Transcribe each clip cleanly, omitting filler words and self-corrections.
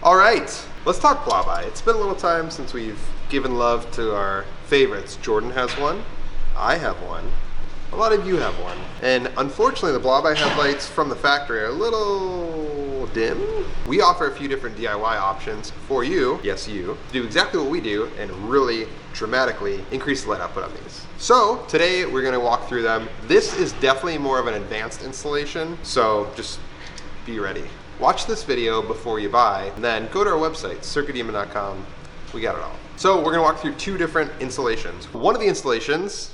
All right, let's talk Blobeye. It's been a little time since we've given love to our favorites. Jordan has one, I have one, a lot of you have one. And unfortunately, the Blobeye headlights from the factory are a little dim. We offer a few different DIY options for you, yes you, to do exactly what we do and really dramatically increase the light output on these. So today we're gonna walk through them. This is definitely more of an advanced installation, so just be ready. Watch this video before you buy, and then go to our website, circuitdemon.com. We got it all. So we're gonna walk through two different installations. One of the installations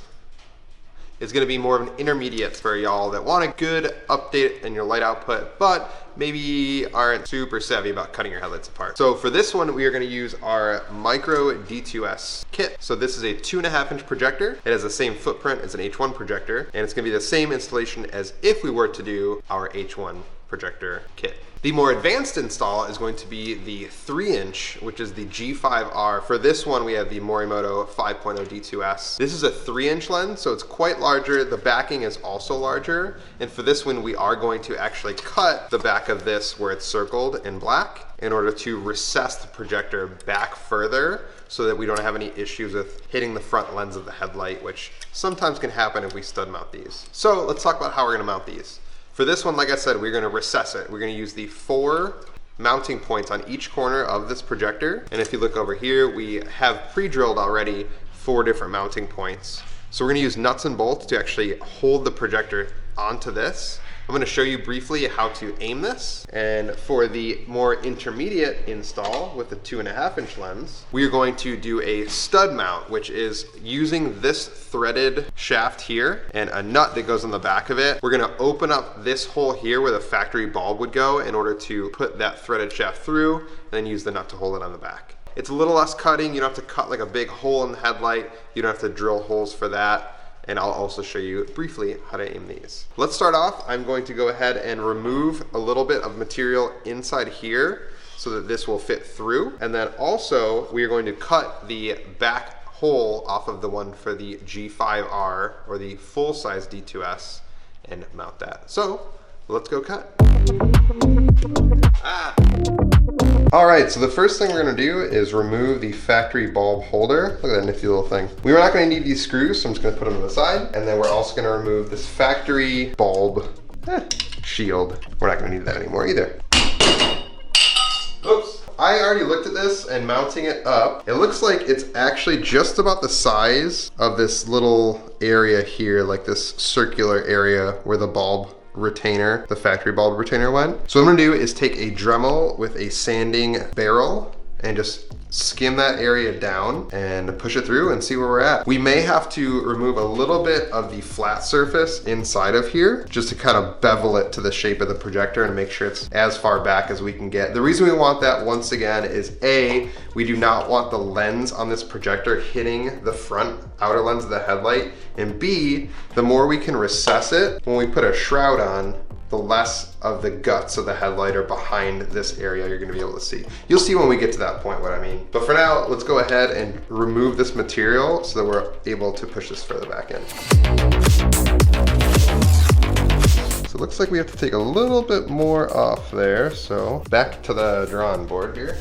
is gonna be more of an intermediate for y'all that want a good update in your light output, but maybe aren't super savvy about cutting your headlights apart. So for this one, we are gonna use our Micro D2S kit. So this is a 2.5-inch projector. It has the same footprint as an H1 projector, and it's gonna be the same installation as if we were to do our H1 projector kit. The more advanced install is going to be the 3-inch, which is the G5R. For this one, we have the Morimoto 5.0 D2S. This is a 3-inch lens, so it's quite larger. The backing is also larger. And for this one, we are going to actually cut the back of this where it's circled in black in order to recess the projector back further so that we don't have any issues with hitting the front lens of the headlight, which sometimes can happen if we stud mount these. So let's talk about how we're gonna mount these. For this one, like I said, we're gonna recess it. We're gonna use the 4 mounting points on each corner of this projector. And if you look over here, we have pre-drilled already 4 different mounting points. So we're gonna use nuts and bolts to actually hold the projector onto this. I'm gonna show you briefly how to aim this. And for the more intermediate install with the 2.5-inch lens, we are going to do a stud mount, which is using this threaded shaft here and a nut that goes on the back of it. We're gonna open up this hole here where the factory bulb would go in order to put that threaded shaft through, and then use the nut to hold it on the back. It's a little less cutting. You don't have to cut like a big hole in the headlight. You don't have to drill holes for that. And I'll also show you briefly how to aim these. Let's start off. I'm going to go ahead and remove a little bit of material inside here so that this will fit through. And then also we are going to cut the back hole off of the one for the G5R or the full-size D2S and mount that. So let's go cut. All right, so the first thing we're gonna do is remove the factory bulb holder. Look at that nifty little thing. We are not gonna need these screws, so I'm just gonna put them to the side. And then we're also gonna remove this factory bulb shield. We're not gonna need that anymore either. Oops. I already looked at this and mounting it up. It looks like it's actually just about the size of this little area here, like this circular area where the bulb retainer, the factory bulb retainer went. So what I'm gonna do is take a Dremel with a sanding barrel and just skim that area down and push it through and see where we're at. We may have to remove a little bit of the flat surface inside of here just to kind of bevel it to the shape of the projector and make sure it's as far back as we can get. The reason we want that, once again, is A, we do not want the lens on this projector hitting the front outer lens of the headlight, and B, the more we can recess it, when we put a shroud on, the less of the guts of the headlight are behind this area you're gonna be able to see. You'll see when we get to that point what I mean. But for now, let's go ahead and remove this material so that we're able to push this further back in. So it looks like we have to take a little bit more off there. So back to the drawing board here.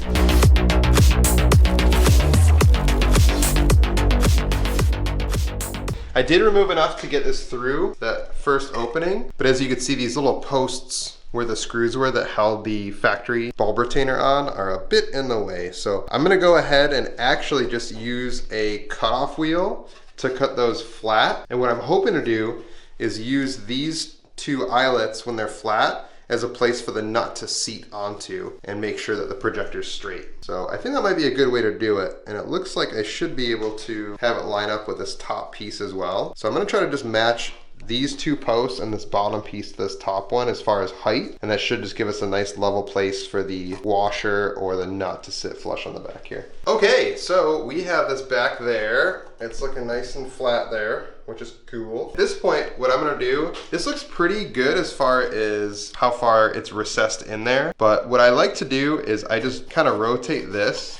I did remove enough to get this through that first opening, but as you can see, these little posts where the screws were that held the factory bulb retainer on are a bit in the way. So I'm gonna go ahead and actually just use a cutoff wheel to cut those flat. And what I'm hoping to do is use these 2 eyelets when they're flat as a place for the nut to seat onto and make sure that the projector's straight. So I think that might be a good way to do it. And it looks like I should be able to have it line up with this top piece as well. So I'm gonna try to just match these 2 posts and this bottom piece to this top one as far as height. And that should just give us a nice level place for the washer or the nut to sit flush on the back here. Okay, so we have this back there. It's looking nice and flat there, which is cool. At this point, what I'm gonna do, this looks pretty good as far as how far it's recessed in there. But what I like to do is I just kind of rotate this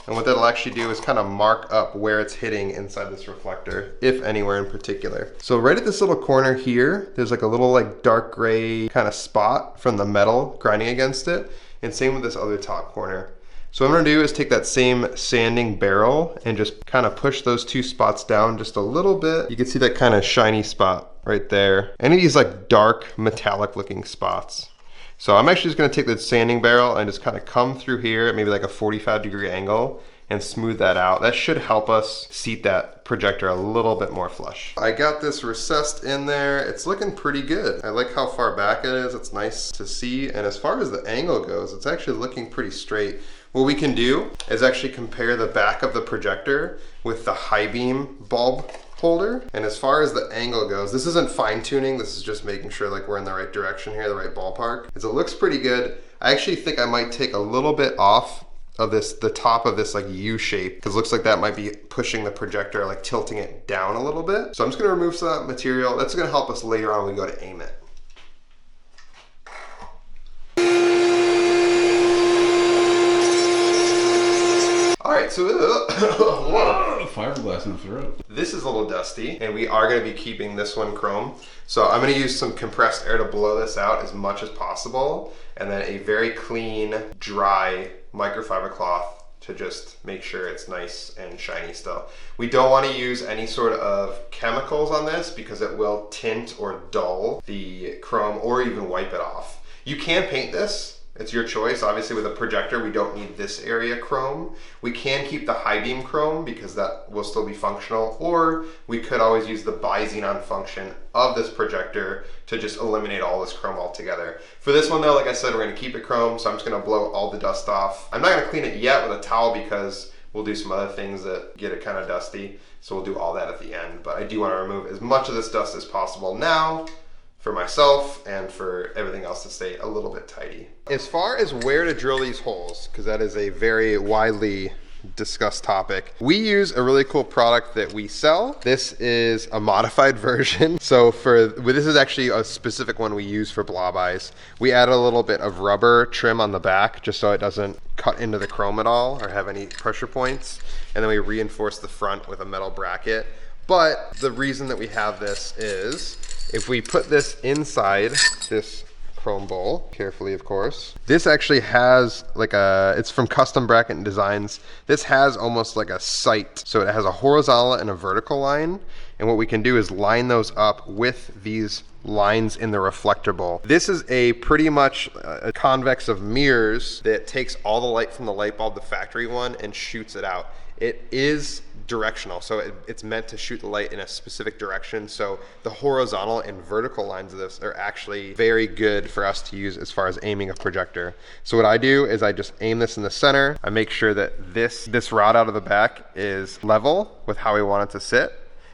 And what that'll actually do is kind of mark up where it's hitting inside this reflector, if anywhere in particular. So right at this little corner here, there's like a little like dark gray kind of spot from the metal grinding against it. And same with this other top corner. So what I'm gonna do is take that same sanding barrel and just kind of push those two spots down just a little bit. You can see that kind of shiny spot right there. Any of these like dark metallic looking spots. So I'm actually just gonna take the sanding barrel and just kind of come through here at maybe like a 45-degree angle and smooth that out. That should help us seat that projector a little bit more flush. I got this recessed in there. It's looking pretty good. I like how far back it is. It's nice to see. And as far as the angle goes, it's actually looking pretty straight. What we can do is actually compare the back of the projector with the high beam bulb holder. And as far as the angle goes, this isn't fine tuning. This is just making sure like we're in the right direction here, the right ballpark. As it looks pretty good. I actually think I might take a little bit off of this, the top of this like U shape, because it looks like that might be pushing the projector, like tilting it down a little bit. So I'm just gonna remove some of that material. That's gonna help us later on when we go to aim it. All right, so whoa. Fiberglass in the throat. This is a little dusty, and we are gonna be keeping this one chrome. So I'm gonna use some compressed air to blow this out as much as possible, and then a very clean, dry microfiber cloth to just make sure it's nice and shiny still. We don't wanna use any sort of chemicals on this because it will tint or dull the chrome or even wipe it off. You can paint this. It's your choice. Obviously with a projector, we don't need this area chrome. We can keep the high beam chrome because that will still be functional, or we could always use the bi-xenon function of this projector to just eliminate all this chrome altogether. For this one though, like I said, we're gonna keep it chrome, so I'm just gonna blow all the dust off. I'm not gonna clean it yet with a towel because we'll do some other things that get it kind of dusty, so we'll do all that at the end. But I do wanna remove as much of this dust as possible now, for myself and for everything else to stay a little bit tidy. As far as where to drill these holes, because that is a very widely discussed topic, we use a really cool product that we sell. This is a modified version. So this is actually a specific one we use for Blobeyes. We added a little bit of rubber trim on the back just so it doesn't cut into the chrome at all or have any pressure points. And then we reinforce the front with a metal bracket. But the reason that we have this is, if we put this inside this chrome bowl, carefully of course, this actually has like it's from Custom Bracket Designs. This has almost like a sight. So it has a horizontal and a vertical line. And what we can do is line those up with these lines in the reflector bowl. This is a pretty much a convex of mirrors that takes all the light from the light bulb, the factory one, and shoots it out. It is directional, so it's meant to shoot the light in a specific direction. So the horizontal and vertical lines of this are actually very good for us to use as far as aiming a projector. So what I do is I just aim this in the center. I make sure that this rod out of the back is level with how we want it to sit,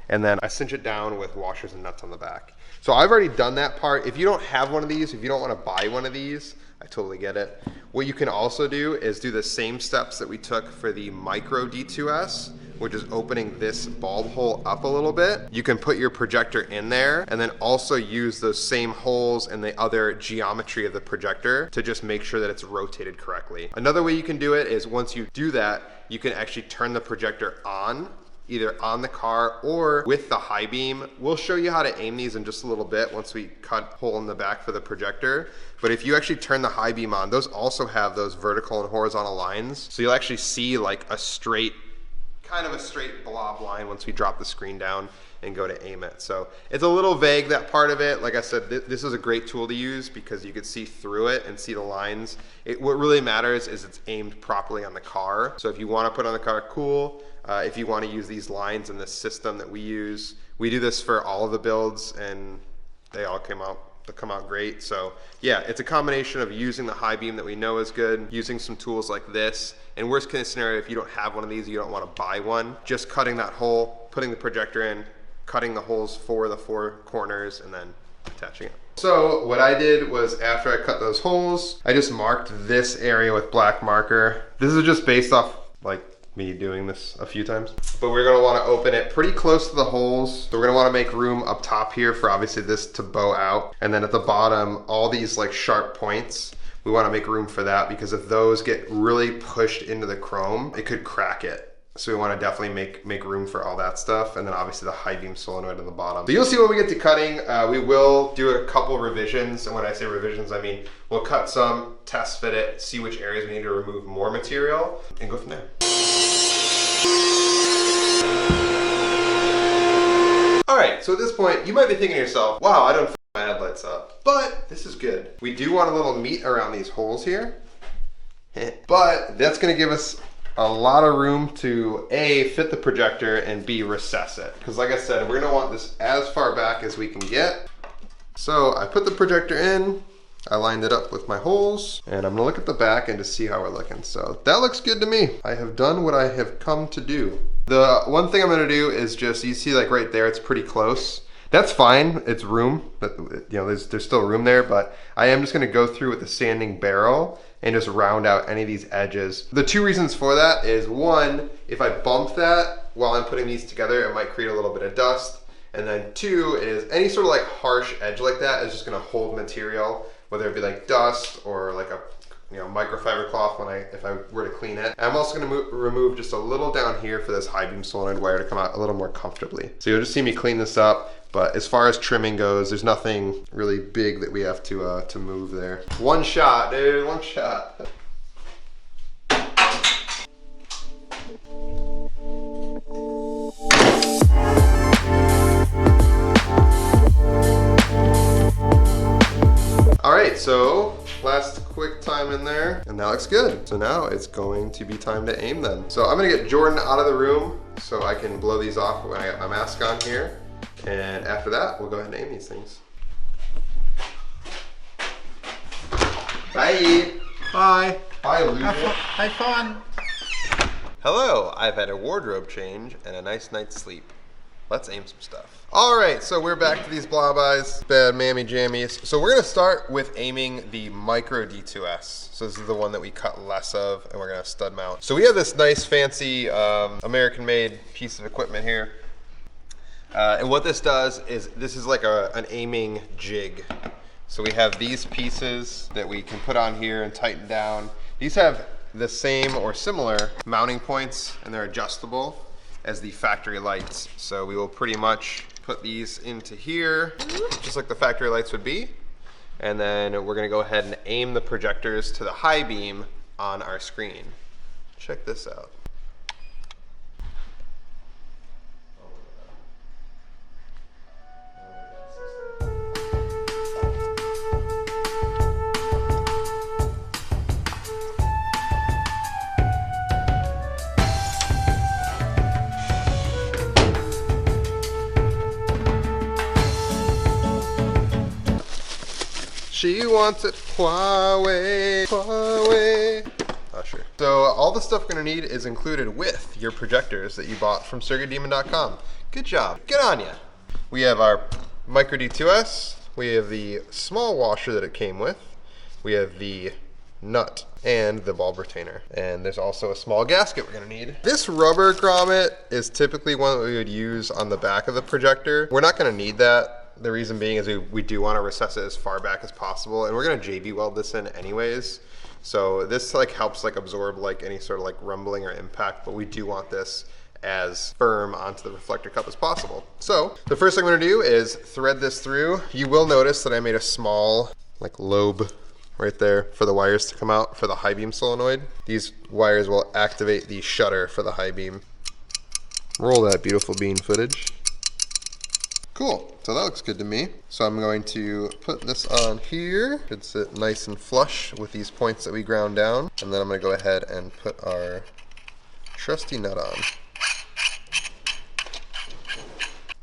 and then I cinch it down with washers and nuts on the back. So I've already done that part. If you don't have one of these, if you don't want to buy one of these, I totally get it. What you can also do is do the same steps that we took for the micro D2S, which is opening this bulb hole up a little bit. You can put your projector in there and then also use those same holes and the other geometry of the projector to just make sure that it's rotated correctly. Another way you can do it is once you do that, you can actually turn the projector on, either on the car or with the high beam. We'll show you how to aim these in just a little bit once we cut a hole in the back for the projector. But if you actually turn the high beam on, those also have those vertical and horizontal lines. So you'll actually see like a straight, kind of a straight blob line once we drop the screen down and go to aim it. So it's a little vague, that part of it. Like I said, this is a great tool to use because you could see through it and see the lines. What really matters is it's aimed properly on the car. So if you want to put on the car, cool. If you want to use these lines in this system that we use, we do this for all of the builds and they all come out great. So yeah, it's a combination of using the high beam that we know is good, using some tools like this, and worst case scenario, if you don't have one of these, you don't want to buy one, just cutting that hole, putting the projector in, cutting the holes for the 4 corners, and then attaching it. So what I did was, after I cut those holes, I just marked this area with black marker. This is just based off like me doing this a few times, but we're gonna wanna open it pretty close to the holes. So we're gonna wanna make room up top here for obviously this to bow out. And then at the bottom, all these like sharp points, we want to make room for that, because if those get really pushed into the chrome, it could crack it. So we want to definitely make room for all that stuff. And then obviously the high beam solenoid on the bottom. So you'll see when we get to cutting, we will do a couple revisions. And when I say revisions, I mean, we'll cut some, test fit it, see which areas we need to remove more material, and go from there. All right, so at this point, you might be thinking to yourself, wow, I don't f my headlights up, but this is good. We do want a little meat around these holes here, but that's gonna give us a lot of room to A, fit the projector, and B, recess it. Because like I said, we're gonna want this as far back as we can get. So I put the projector in, I lined it up with my holes, and I'm gonna look at the back and just see how we're looking. So that looks good to me. I have done what I have come to do. The one thing I'm gonna do is just, you see like right there, it's pretty close. That's fine, it's room, but you know, there's still room there, but I am just gonna go through with the sanding barrel and just round out any of these edges. The two reasons for that is, one, if I bump that while I'm putting these together, it might create a little bit of dust. And then two is, any sort of like harsh edge like that is just gonna hold material, whether it be like dust or like a microfiber cloth if I were to clean it. And I'm also gonna remove just a little down here for this high beam solenoid wire to come out a little more comfortably. So you'll just see me clean this up. But as far as trimming goes, there's nothing really big that we have to move there. One shot, dude, one shot. All right, so last quick time in there, and that looks good. So now it's going to be time to aim them. So I'm gonna get Jordan out of the room so I can blow these off when I got my mask on here. And after that, we'll go ahead and aim these things. Bye. Bye. Bye, loser. Have fun. Hello, I've had a wardrobe change and a nice night's sleep. Let's aim some stuff. All right, so we're back to these Blobeyes, bad mammy jammies. So we're gonna start with aiming the Micro D2S. So this is the one that we cut less of, and we're gonna stud mount. So we have this nice fancy American-made piece of equipment here. And what this does is, this is like an aiming jig. So we have these pieces that we can put on here and tighten down. These have the same or similar mounting points, and they're adjustable as the factory lights. So we will pretty much put these into here, just like the factory lights would be. And then we're gonna go ahead and aim the projectors to the high beam on our screen. Check this out. She wants it Huawei, Huawei. Oh, sure. So all the stuff we're gonna need is included with your projectors that you bought from CircuitDemon.com. Good job, good on ya. We have our Micro D2S, we have the small washer that it came with, we have the nut and the bulb retainer. And there's also a small gasket we're gonna need. This rubber grommet is typically one that we would use on the back of the projector. We're not gonna need that. The reason being is we do want to recess it as far back as possible, and we're going to JB weld this in anyways. So this like helps like absorb like any sort of like rumbling or impact, but we do want this as firm onto the reflector cup as possible. So the first thing I'm going to do is thread this through. You will notice that I made a small like lobe right there for the wires to come out for the high beam solenoid. These wires will activate the shutter for the high beam. Roll that beautiful bean footage. Cool, so that looks good to me. So I'm going to put this on here. Should sit nice and flush with these points that we ground down. And then I'm gonna go ahead and put our trusty nut on.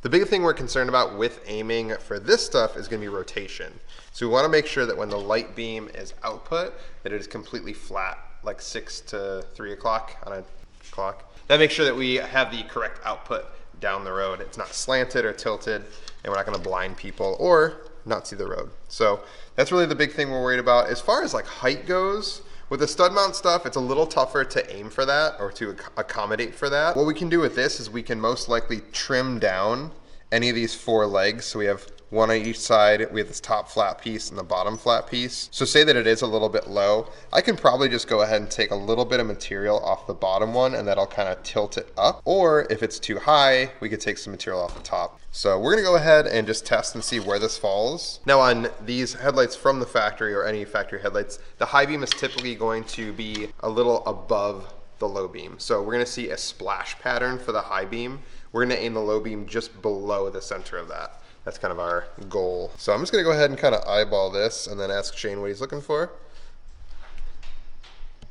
The big thing we're concerned about with aiming for this stuff is gonna be rotation. So we wanna make sure that when the light beam is output, that it is completely flat, like 6 to 3 o'clock on a clock. That makes sure that we have the correct output down the road. It's not slanted or tilted, and we're not gonna blind people or not see the road. So that's really the big thing we're worried about. As far as like height goes, with the stud mount stuff, it's a little tougher to aim for that or to accommodate for that. What we can do with this is we can most likely trim down any of these 4 legs. So we have one on each side. We have this top flat piece and the bottom flat piece. So say that it is a little bit low, I can probably just go ahead and take a little bit of material off the bottom one and that'll kind of tilt it up. Or if it's too high, we could take some material off the top. So we're gonna go ahead and just test and see where this falls. Now on these headlights from the factory or any factory headlights, the high beam is typically going to be a little above the low beam. So we're gonna see a splash pattern for the high beam. We're gonna aim the low beam just below the center of that. That's kind of our goal. So I'm just gonna go ahead and kind of eyeball this and then ask Shane what he's looking for.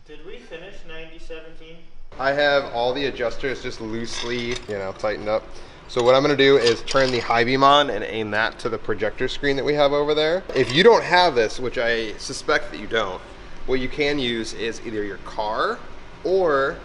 Did we finish 9017? I have all the adjusters just loosely, tightened up. So what I'm gonna do is turn the high beam on and aim that to the projector screen that we have over there. If you don't have this, which I suspect that you don't, what you can use is either your car or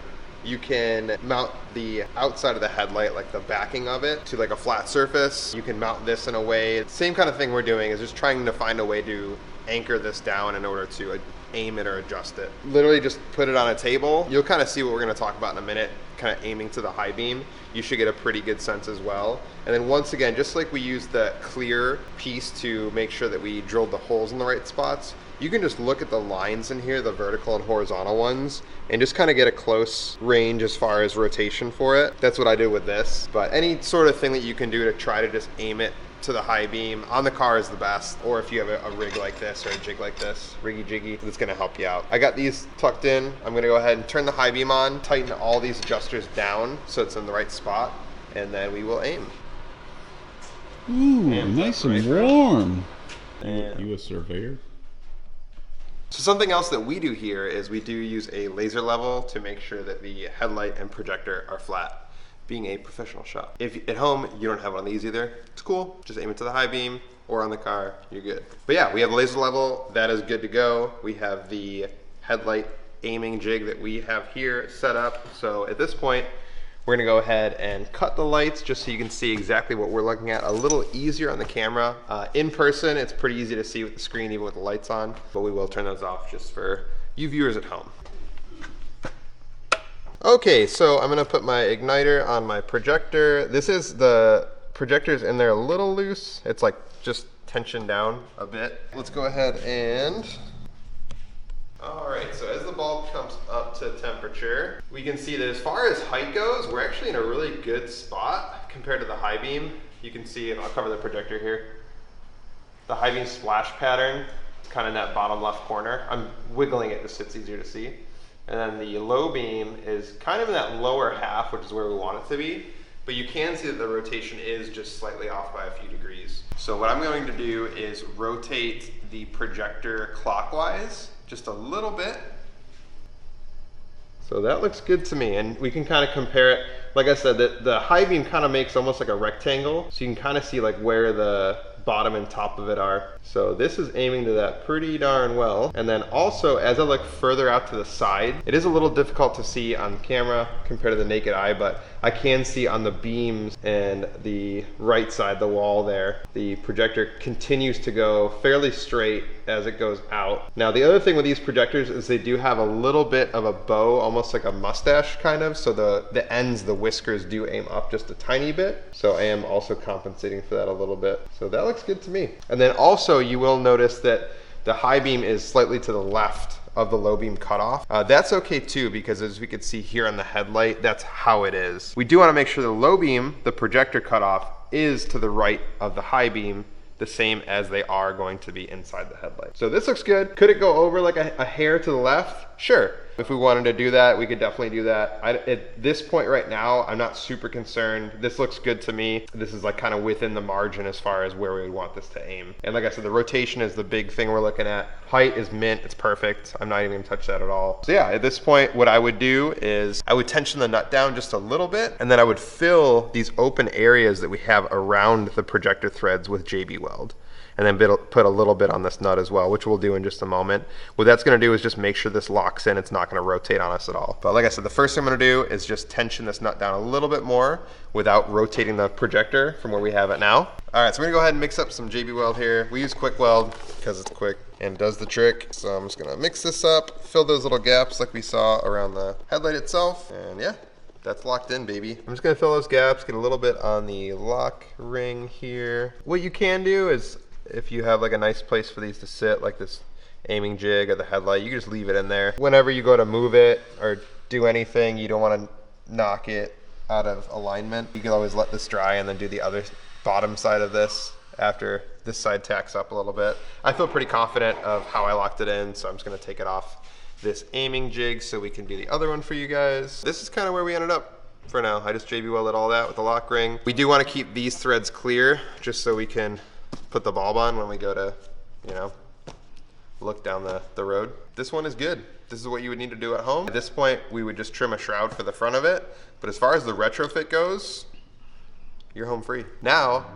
you can mount the outside of the headlight, like the backing of it, to like a flat surface. You can mount this in a way. Same kind of thing we're doing is just trying to find a way to anchor this down in order to aim it or adjust it. Literally just put it on a table. You'll kind of see what we're gonna talk about in a minute, kind of aiming to the high beam. You should get a pretty good sense as well. And then once again, just like we used the clear piece to make sure that we drilled the holes in the right spots, you can just look at the lines in here, the vertical and horizontal ones, and just kind of get a close range as far as rotation for it. That's what I did with this. But any sort of thing that you can do to try to just aim it to the high beam on the car is the best. Or if you have a rig like this or a jig like this, riggy jiggy, that's gonna help you out. I got these tucked in. I'm gonna go ahead and turn the high beam on, tighten all these adjusters down so it's in the right spot, and then we will aim. Ooh, nice and warm. You a surveyor? So something else that we do here is we do use a laser level to make sure that the headlight and projector are flat, being a professional shop. If at home you don't have one of these either, it's cool. Just aim it to the high beam or on the car, you're good. But yeah, we have the laser level, that is good to go. We have the headlight aiming jig that we have here set up. So at this point, we're gonna go ahead and cut the lights just so you can see exactly what we're looking at a little easier on the camera. In person, it's pretty easy to see with the screen even with the lights on, but we will turn those off just for you viewers at home. Okay, so I'm gonna put my igniter on my projector. The projector's in there a little loose. It's like just tensioned down a bit. Let's go ahead and all right, so as the bulb comes up to temperature, we can see that as far as height goes, we're actually in a really good spot compared to the high beam. You can see, and I'll cover the projector here, the high beam splash pattern is kind of in that bottom left corner. I'm wiggling it just so it's easier to see. And then the low beam is kind of in that lower half, which is where we want it to be. But you can see that the rotation is just slightly off by a few degrees. So what I'm going to do is rotate the projector clockwise just a little bit. So that looks good to me, and we can kind of compare it. Like I said, the high beam kind of makes almost like a rectangle, so you can kind of see like where the bottom and top of it are. So this is aiming to that pretty darn well. And then also, as I look further out to the side, it is a little difficult to see on camera compared to the naked eye, but I can see on the beams and the right side, the wall there, the projector continues to go fairly straight as it goes out. Now, the other thing with these projectors is they do have a little bit of a bow, almost like a mustache kind of. So the ends, the whiskers do aim up just a tiny bit. So I am also compensating for that a little bit. So that looks good to me. And then also you will notice that the high beam is slightly to the left of the low beam cutoff. That's okay too, because as we can see here on the headlight, that's how it is. We do want to make sure the low beam, the projector cutoff, is to the right of the high beam, the same as they are going to be inside the headlight. So this looks good. Could it go over like a hair to the left? Sure. If we wanted to do that, we could definitely do that. At this point right now, I'm not super concerned. This looks good to me. This is like kind of within the margin as far as where we would want this to aim. And like I said, the rotation is the big thing we're looking at. Height is mint, it's perfect. I'm not even gonna touch that at all. So yeah, at this point, what I would do is I would tension the nut down just a little bit, and then I would fill these open areas that we have around the projector threads with JB Weld. And then put a little bit on this nut as well, which we'll do in just a moment. What that's gonna do is just make sure this locks in. It's not gonna rotate on us at all. But like I said, the first thing I'm gonna do is just tension this nut down a little bit more without rotating the projector from where we have it now. All right, so we're gonna go ahead and mix up some JB Weld here. We use quick weld because it's quick and does the trick. So I'm just gonna mix this up, fill those little gaps like we saw around the headlight itself, and yeah, that's locked in, baby. I'm just gonna fill those gaps, get a little bit on the lock ring here. What you can do is, if you have like a nice place for these to sit, like this aiming jig or the headlight, you can just leave it in there. Whenever you go to move it or do anything, you don't want to knock it out of alignment. You can always let this dry and then do the other bottom side of this after this side tacks up a little bit. I feel pretty confident of how I locked it in, so I'm just gonna take it off this aiming jig so we can do the other one for you guys. This is kind of where we ended up for now. I just JB welded all that with the lock ring. We do want to keep these threads clear just so we can put the bulb on when we go to, you know, look down the road. This one is good. This is what you would need to do at home. At this point, we would just trim a shroud for the front of it. But as far as the retrofit goes, you're home free. Now,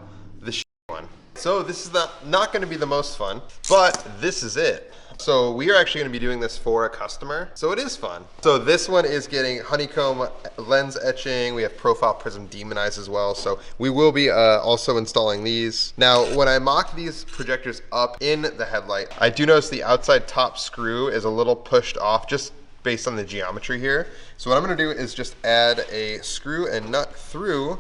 the one. So this is not gonna be the most fun, but this is it. So we are actually gonna be doing this for a customer. So it is fun. So this one is getting honeycomb lens etching. We have profile prism demonized as well. So we will be also installing these. Now, when I mock these projectors up in the headlight, I do notice the outside top screw is a little pushed off just based on the geometry here. So what I'm gonna do is just add a screw and nut through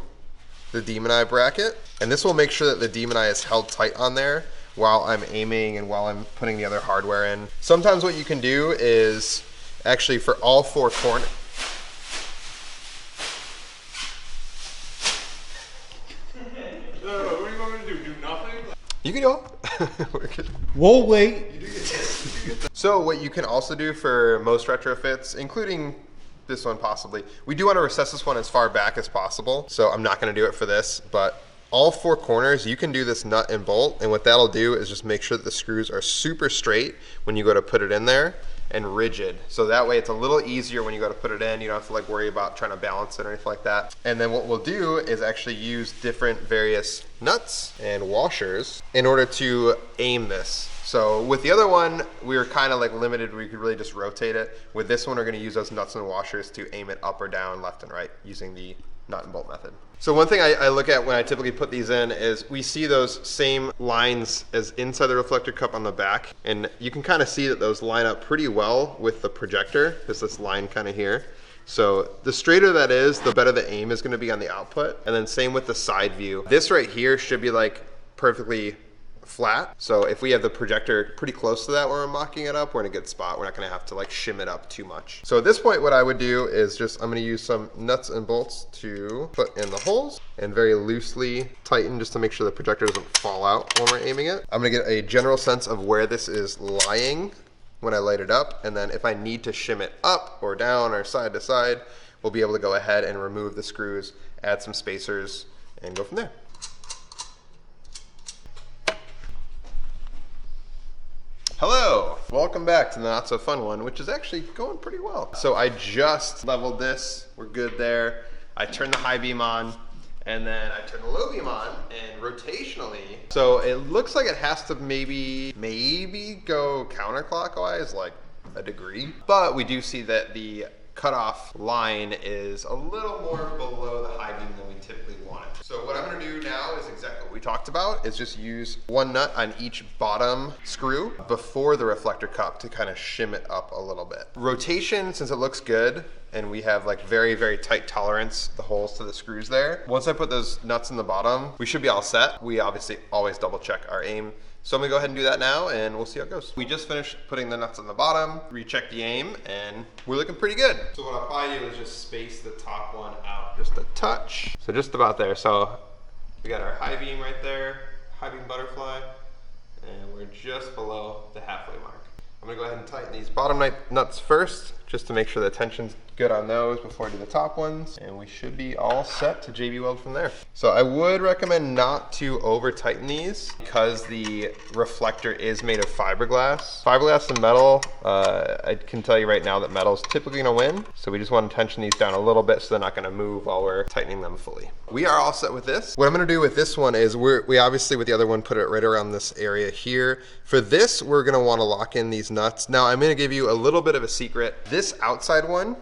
the demon eye bracket. And this will make sure that the demon eye is held tight on there while I'm aiming and while I'm putting the other hardware in. Sometimes what you can do is actually for all four corners. What do you want me to do? Do nothing? You can go. We'll wait. So what you can also do for most retrofits, including this one possibly, we do want to recess this one as far back as possible. So I'm not going to do it for this, but all four corners, you can do this nut and bolt, and what that'll do is just make sure that the screws are super straight when you go to put it in there and rigid. So that way it's a little easier when you go to put it in. You don't have to like worry about trying to balance it or anything like that. And then what we'll do is actually use different various nuts and washers in order to aim this. So with the other one, we were kind of like limited. We could really just rotate it. With this one, we're gonna use those nuts and washers to aim it up or down, left and right, using the nut and bolt method. So one thing I look at when I typically put these in is we see those same lines as inside the reflector cup on the back, and you can kind of see that those line up pretty well with the projector. There's this line kind of here. So the straighter that is, the better the aim is going to be on the output. And then same with the side view. This right here should be like perfectly flat. So if we have the projector pretty close to that when we're mocking it up, we're in a good spot. We're not gonna have to like shim it up too much. So at this point, what I would do is just, I'm gonna use some nuts and bolts to put in the holes and very loosely tighten just to make sure the projector doesn't fall out when we're aiming it. I'm gonna get a general sense of where this is lying when I light it up. And then if I need to shim it up or down or side to side, we'll be able to go ahead and remove the screws, add some spacers, and go from there. Hello, welcome back to the not so fun one, which is actually going pretty well. So I just leveled this, we're good there. I turned the high beam on, and then I turned the low beam on, and rotationally, so it looks like it has to maybe go counterclockwise, like a degree. But we do see that the cutoff line is a little more below the high beam than we typically want it. So what I'm gonna do now is exactly what we talked about, is just use one nut on each bottom screw before the reflector cup to kind of shim it up a little bit. Rotation, since it looks good, and we have like very, very tight tolerance, the holes to the screws there. Once I put those nuts in the bottom, we should be all set. We obviously always double check our aim. So I'm gonna go ahead and do that now, and we'll see how it goes. We just finished putting the nuts on the bottom, recheck the aim, and we're looking pretty good. So what I'll probably do is just space the top one out just a touch. So just about there. So we got our high beam right there, high beam butterfly, and we're just below the halfway mark. I'm gonna go ahead and tighten these bottom nuts first, just to make sure the tension's good on those before I do the top ones, and we should be all set to JB weld from there. So I would recommend not to over tighten these because the reflector is made of fiberglass. Fiberglass and metal, I can tell you right now that metal is typically gonna win. So we just want to tension these down a little bit so they're not gonna move while we're tightening them fully. We are all set with this. What I'm gonna do with this one is we obviously with the other one put it right around this area here. For this, we're gonna wanna lock in these nuts. Now I'm gonna give you a little bit of a secret. This outside one,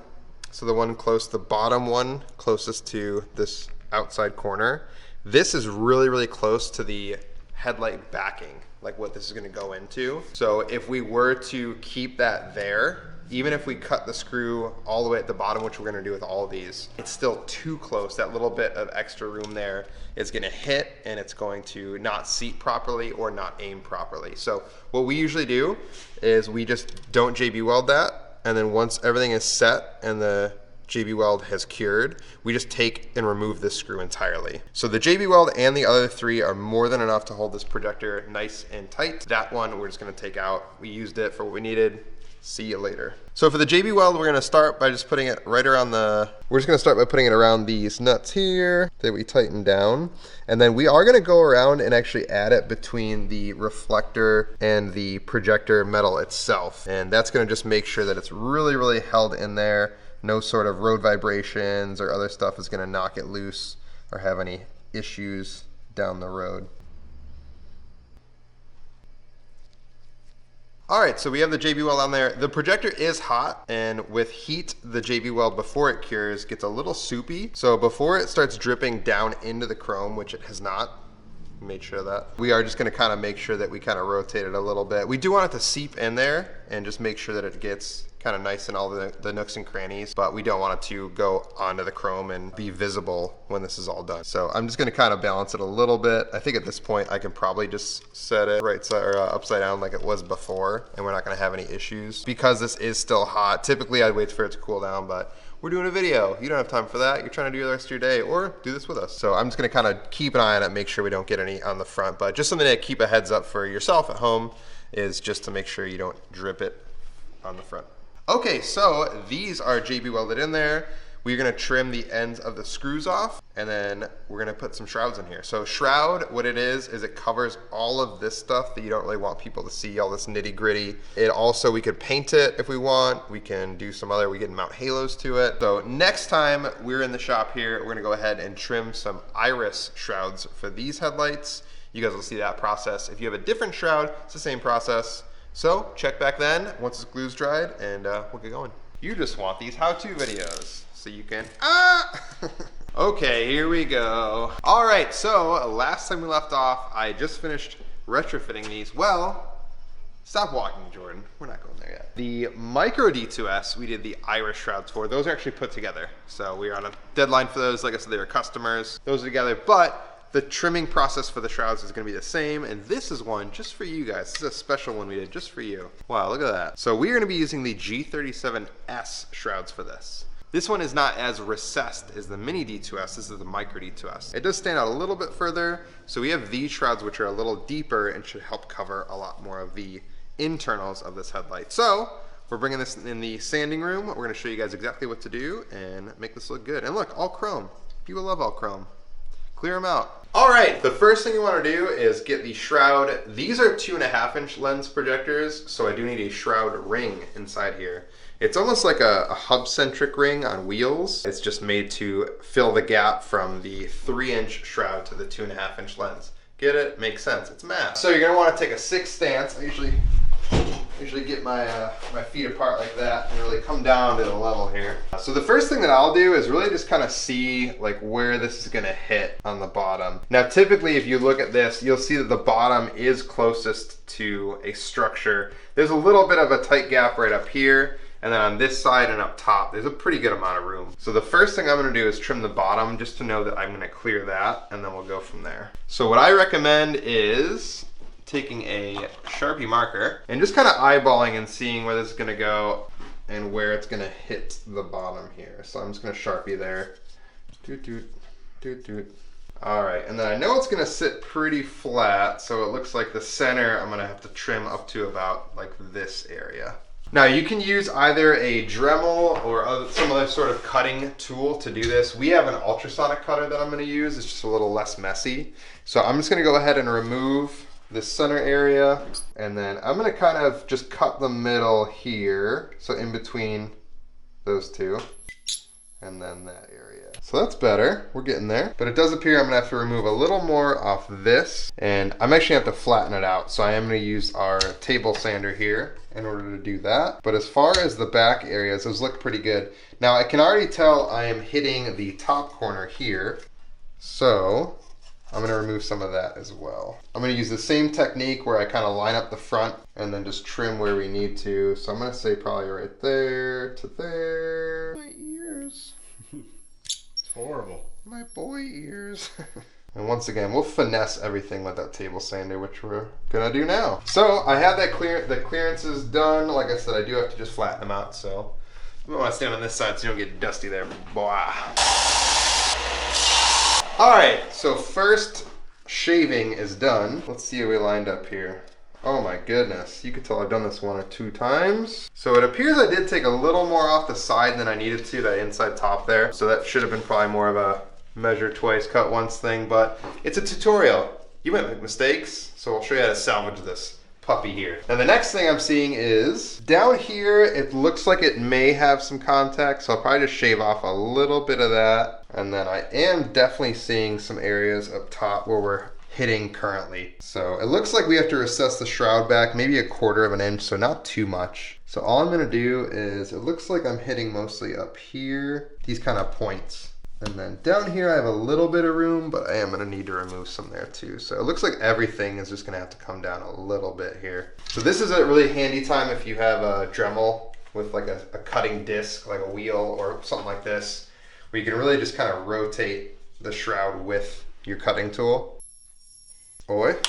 so the one close, the bottom one closest to this outside corner, this is really, really close to the headlight backing, like what this is gonna go into. So if we were to keep that there, even if we cut the screw all the way at the bottom, which we're gonna do with all of these, it's still too close. That little bit of extra room there is gonna hit and it's going to not seat properly or not aim properly. So what we usually do is we just don't JB weld that, and then once everything is set and the JB weld has cured, we just take and remove this screw entirely. So the JB weld and the other three are more than enough to hold this projector nice and tight. That one we're just gonna take out. We used it for what we needed. See you later. So for the JB weld, we're gonna start by just putting it right around we're just gonna start by putting it around these nuts here that we tighten down. And then we are gonna go around and actually add it between the reflector and the projector metal itself. And that's gonna just make sure that it's really, really held in there. No sort of road vibrations or other stuff is gonna knock it loose or have any issues down the road. All right, so we have the JB weld on there. The projector is hot, and with heat, the JB weld before it cures gets a little soupy. So before it starts dripping down into the chrome, which it has not, made sure of that, we are just gonna kind of make sure that we kind of rotate it a little bit. We do want it to seep in there and just make sure that it gets kind of nice in all the nooks and crannies, but we don't want it to go onto the chrome and be visible when this is all done. So I'm just gonna kind of balance it a little bit. I think at this point I can probably just set it right side or upside down like it was before, and we're not gonna have any issues. Because this is still hot, typically I'd wait for it to cool down, but we're doing a video. You don't have time for that. You're trying to do the rest of your day, or do this with us. So I'm just gonna kind of keep an eye on it, make sure we don't get any on the front, but just something to keep a heads up for yourself at home is just to make sure you don't drip it on the front. Okay, so these are JB welded in there. We're gonna trim the ends of the screws off, and then we're gonna put some shrouds in here. So shroud, what it is it covers all of this stuff that you don't really want people to see, all this nitty gritty. It also, we could paint it if we want. We can do some other, we can mount halos to it. So next time we're in the shop here, we're gonna go ahead and trim some iris shrouds for these headlights. You guys will see that process. If you have a different shroud, it's the same process. So check back then once the glue's dried, and we'll get going. You just want these how-to videos so you can, Okay, here we go. All right, so last time we left off, I just finished retrofitting these. Well, stop walking, Jordan. We're not going there yet. The micro D2S, we did the iris shrouds for. Those are actually put together. So we are on a deadline for those. Like I said, they were customers. Those are together, but the trimming process for the shrouds is gonna be the same, and this is one just for you guys. This is a special one we did just for you. Wow, look at that. So we're gonna be using the G37S shrouds for this. This one is not as recessed as the mini D2S, this is the micro D2S. It does stand out a little bit further, so we have these shrouds which are a little deeper and should help cover a lot more of the internals of this headlight. So, we're bringing this in the sanding room. We're gonna show you guys exactly what to do and make this look good. And look, all chrome. People love all chrome. Clear them out. All right, the first thing you want to do is get the shroud. These are 2.5-inch lens projectors, so I do need a shroud ring inside here. It's almost like a hub-centric ring on wheels. It's just made to fill the gap from the 3-inch shroud to the 2.5-inch lens. Get it? Makes sense. It's math. So you're gonna want to take a 6 stance. I usually get my feet apart like that and really come down to the level here. So the first thing that I'll do is really just kind of see like where this is gonna hit on the bottom. Now typically if you look at this, you'll see that the bottom is closest to a structure. There's a little bit of a tight gap right up here, and then on this side and up top, there's a pretty good amount of room. So the first thing I'm gonna do is trim the bottom just to know that I'm gonna clear that, and then we'll go from there. So what I recommend is taking a Sharpie marker and just kind of eyeballing and seeing where this is gonna go and where it's gonna hit the bottom here. So I'm just gonna Sharpie there. Doot, doot, doot, doot. All right, and then I know it's gonna sit pretty flat, so it looks like the center I'm gonna have to trim up to about like this area. Now you can use either a Dremel or some other sort of cutting tool to do this. We have an ultrasonic cutter that I'm gonna use. It's just a little less messy. So I'm just gonna go ahead and remove this center area, and then I'm gonna kind of just cut the middle here, so in between those two, and then that area. So that's better, we're getting there. But it does appear I'm gonna have to remove a little more off this, and I'm actually gonna have to flatten it out. So I am gonna use our table sander here in order to do that. But as far as the back areas, those look pretty good. Now I can already tell I am hitting the top corner here. So I'm gonna remove some of that as well. I'm gonna use the same technique where I kind of line up the front and then just trim where we need to. So I'm gonna say probably right there to there. My ears. It's horrible. My boy ears. And once again, we'll finesse everything with that table sander, which we're gonna do now. So I have that the clearances done. Like I said, I do have to just flatten them out. So we want to stand on this side so you don't get dusty there, boy. All right, so first shaving is done. Let's see how we lined up here. Oh my goodness, you can tell I've done this 1 or 2 times. So it appears I did take a little more off the side than I needed to, that inside top there. So that should have been probably more of a measure twice, cut once thing, but it's a tutorial. You might make mistakes, so I'll show you how to salvage this puppy here. And the next thing I'm seeing is down here, it looks like it may have some contact, so I'll probably just shave off a little bit of that. And then I am definitely seeing some areas up top where we're hitting currently. So it looks like we have to recess the shroud back maybe 1/4 of an inch, so not too much. So all I'm gonna do is, it looks like I'm hitting mostly up here, these kind of points. And then down here I have a little bit of room, but I am gonna need to remove some there too. So it looks like everything is just gonna have to come down a little bit here. So this is a really handy time if you have a Dremel with like a cutting disc, like a wheel or something like this, where you can really just kind of rotate the shroud with your cutting tool. Oi, there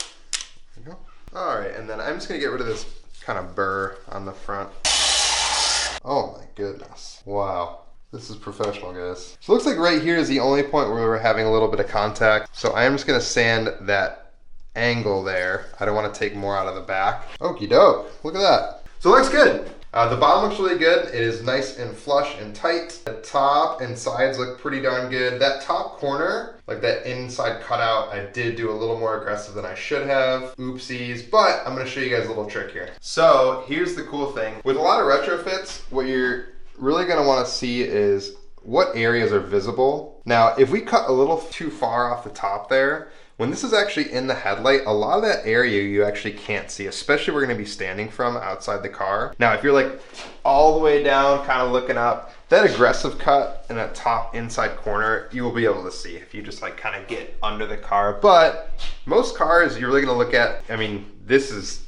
you go. All right, and then I'm just gonna get rid of this kind of burr on the front. Oh my goodness, wow. This is professional, guys. So it looks like right here is the only point where we're having a little bit of contact. So I am just gonna sand that angle there. I don't wanna take more out of the back. Okie doke, look at that. So it looks good. The bottom looks really good. It is nice and flush and tight. The top and sides look pretty darn good. That top corner, like that inside cutout, I did do a little more aggressive than I should have. Oopsies, but I'm gonna show you guys a little trick here. So here's the cool thing. With a lot of retrofits, what you're really gonna wanna see is what areas are visible. Now, if we cut a little too far off the top there, when this is actually in the headlight, a lot of that area you actually can't see, especially we're gonna be standing from outside the car. Now, if you're like all the way down, kind of looking up, that aggressive cut in that top inside corner, you will be able to see if you just like kind of get under the car. But most cars, you're really gonna look at, I mean, this is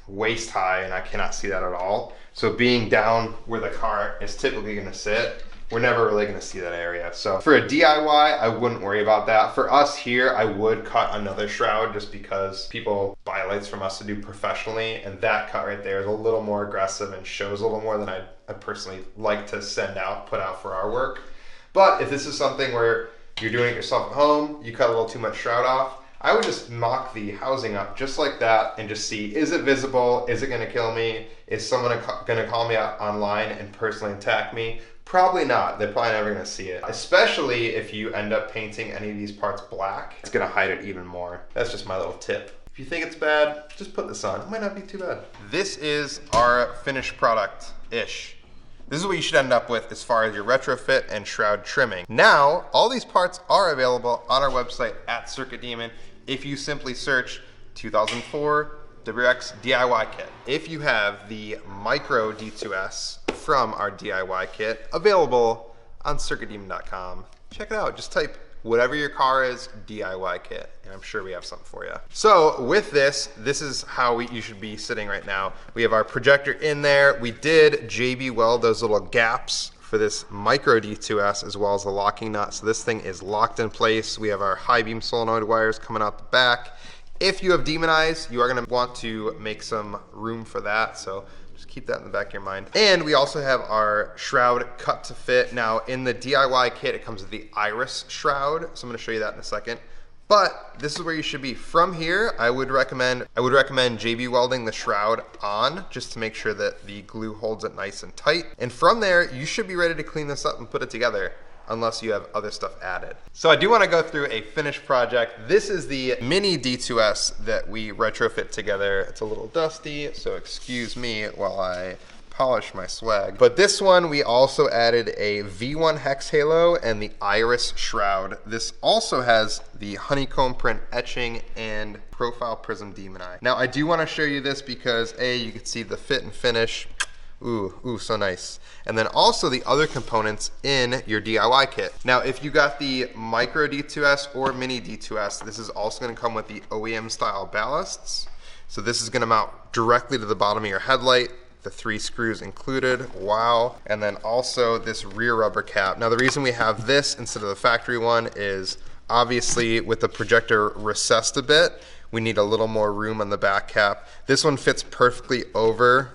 waist high and I cannot see that at all. So being down where the car is typically gonna sit, we're never really gonna see that area. So for a DIY, I wouldn't worry about that. For us here, I would cut another shroud just because people buy lights from us to do professionally, and that cut right there is a little more aggressive and shows a little more than I personally like to put out for our work. But if this is something where you're doing it yourself at home, you cut a little too much shroud off, I would just mock the housing up just like that and just see, is it visible? Is it gonna kill me? Is someone gonna call me out online and personally attack me? Probably not. They're probably never gonna see it. Especially if you end up painting any of these parts black, it's gonna hide it even more. That's just my little tip. If you think it's bad, just put this on. It might not be too bad. This is our finished product-ish. This is what you should end up with as far as your retrofit and shroud trimming. Now, all these parts are available on our website at Circuit Demon if you simply search 2004 WRX DIY kit. If you have the Micro D2S from our DIY kit available on circuitdemon.com, check it out. Just type whatever your car is, DIY kit, and I'm sure we have something for you. So with this is how you should be sitting right now. We have our projector in there. We did JB weld those little gaps for this Micro D2S as well as the locking nut. So this thing is locked in place. We have our high beam solenoid wires coming out the back. If you have demon eyes, you are gonna want to make some room for that. So just keep that in the back of your mind. And we also have our shroud cut to fit. Now in the DIY kit, it comes with the iris shroud. So I'm gonna show you that in a second. But this is where you should be. From here, I would recommend JB welding the shroud on just to make sure that the glue holds it nice and tight. And from there, you should be ready to clean this up and put it together, unless you have other stuff added. So I do want to go through a finished project. This is the mini D2S that we retrofit together. It's a little dusty, so excuse me while I polish my swag. But this one, we also added a V1 hex halo and the iris shroud. This also has the honeycomb print etching and profile prism demon eye. Now I do want to show you this because A, you can see the fit and finish. Ooh, so nice. And then also the other components in your DIY kit. Now, if you got the micro D2S or mini D2S, this is also gonna come with the OEM style ballasts. So this is gonna mount directly to the bottom of your headlight, the 3 screws included, wow. And then also this rear rubber cap. Now the reason we have this instead of the factory one is obviously with the projector recessed a bit, we need a little more room on the back cap. This one fits perfectly over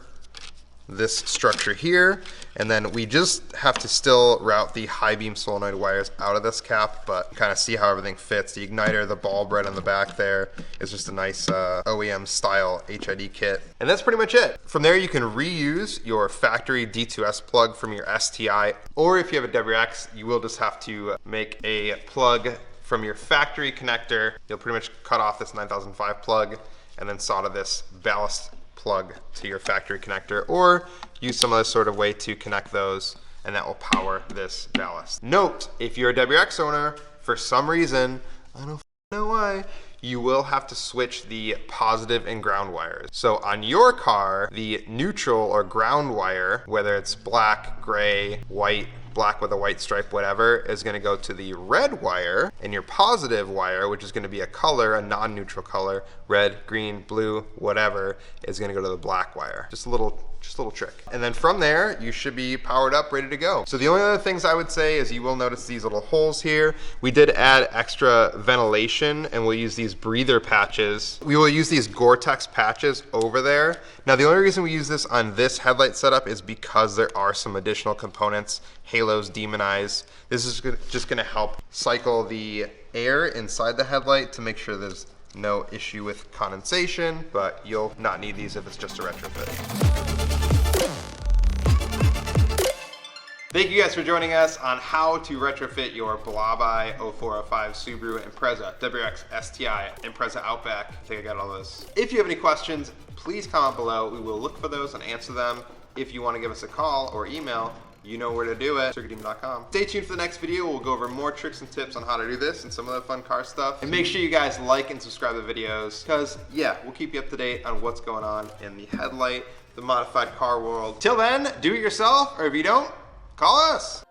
this structure here, and then we just have to still route the high beam solenoid wires out of this cap, but kind of see how everything fits. The igniter, the bulb right on the back there is just a nice OEM style HID kit. And that's pretty much it. From there you can reuse your factory D2S plug from your STI, or if you have a WRX, you will just have to make a plug from your factory connector. You'll pretty much cut off this 9005 plug and then solder this ballast plug to your factory connector, or use some other sort of way to connect those, and that will power this ballast. Note, if you're a WRX owner, for some reason, I don't know why, you will have to switch the positive and ground wires. So on your car, the neutral or ground wire, whether it's black, gray, white, black with a white stripe, whatever, is gonna go to the red wire, and your positive wire, which is gonna be a color, a non-neutral color, red, green, blue, whatever, is gonna go to the black wire. Just a little trick. And then from there, you should be powered up, ready to go. So the only other things I would say is you will notice these little holes here. We did add extra ventilation, and we'll use these breather patches. We will use these Gore-Tex patches over there. Now the only reason we use this on this headlight setup is because there are some additional components, halos, demon eyes. This is just gonna help cycle the air inside the headlight to make sure there's no issue with condensation, but you'll not need these if it's just a retrofit. Thank you guys for joining us on how to retrofit your Blobeye 0405 Subaru Impreza, WRX STI, Impreza Outback. I think I got all those. If you have any questions, please comment below. We will look for those and answer them. If you want to give us a call or email, you know where to do it, circuitdemon.com. Stay tuned for the next video. We'll go over more tricks and tips on how to do this and some other fun car stuff. And make sure you guys like and subscribe to the videos, because yeah, we'll keep you up to date on what's going on in the headlight, the modified car world. Till then, do it yourself, or if you don't, call us.